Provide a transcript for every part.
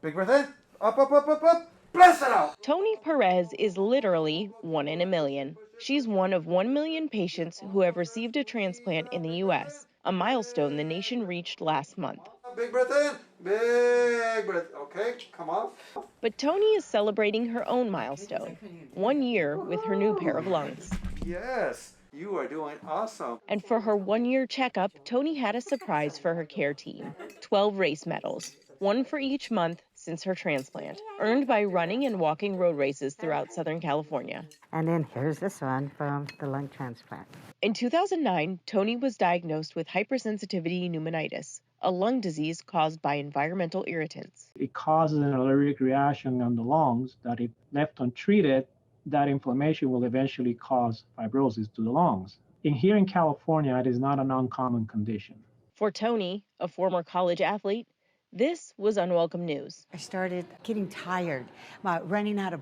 Big breath in. Up, up, up, up, up. Bless it out. Toni Perez is literally one in a million. She's one of 1 million patients who have received a transplant in the U.S., a milestone the nation reached last month. Big breath in. Big breath. Okay, come off. But Toni is celebrating her own milestone, 1 year with her new pair of lungs. Yes, you are doing awesome. And for her 1 year checkup, Toni had a surprise for her care team, 12 race medals, one for each month since her transplant, earned by running and walking road races throughout Southern California. And then here's this one from the lung transplant. In 2009, Toni was diagnosed with hypersensitivity pneumonitis, a lung disease caused by environmental irritants. It causes an allergic reaction on the lungs that, if left untreated, that inflammation will eventually cause fibrosis to the lungs. Here in California, it is not an uncommon condition. For Toni, a former college athlete, this was unwelcome news. I started getting tired, running out of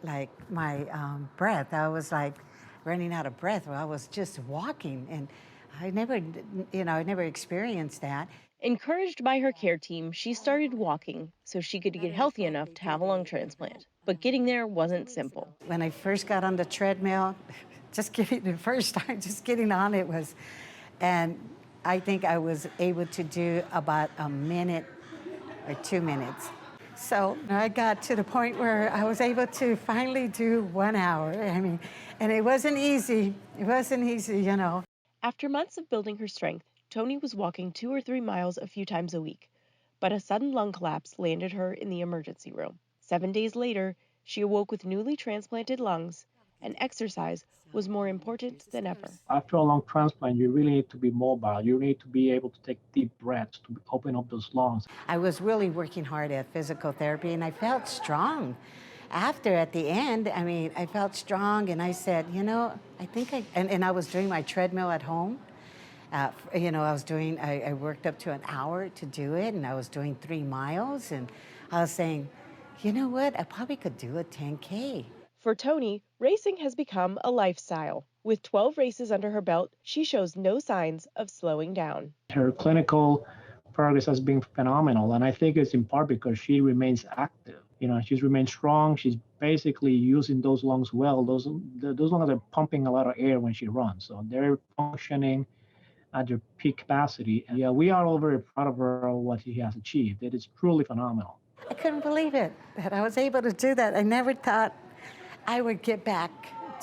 my breath. I was like running out of breath while I was just walking, and I never experienced that. Encouraged by her care team, she started walking so she could get healthy enough to have a lung transplant. But getting there wasn't simple. When I first got on the treadmill, the first time getting on it was, and I think I was able to do about a minute or 2 minutes. So I got to the point where I was able to finally do 1 hour. And it wasn't easy. It wasn't easy, After months of building her strength, Toni was walking 2 or 3 miles a few times a week. But a sudden lung collapse landed her in the emergency room. 7 days later, she awoke with newly transplanted lungs, and exercise was more important than ever. After a lung transplant, you really need to be mobile. You need to be able to take deep breaths to open up those lungs. I was really working hard at physical therapy, and I felt strong. At the end, I felt strong, and I said, I think and I was doing my treadmill at home. I worked up to an hour to do it, and I was doing 3 miles, and I was saying, you know what, I probably could do a 10K. For Toni, racing has become a lifestyle. With 12 races under her belt, she shows no signs of slowing down. Her clinical progress has been phenomenal, and I think it's in part because she remains active. She's remained strong. She's basically using those lungs well. Those lungs are pumping a lot of air when she runs, so they're functioning at their peak capacity. And yeah, we are all very proud of her of what she has achieved. It is truly phenomenal. I couldn't believe it, that I was able to do that. I never thought I would get back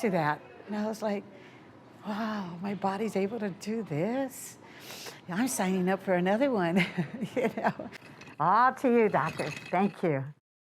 to that. And I was like, wow, my body's able to do this? I'm signing up for another one, All to you, doctor. Thank you.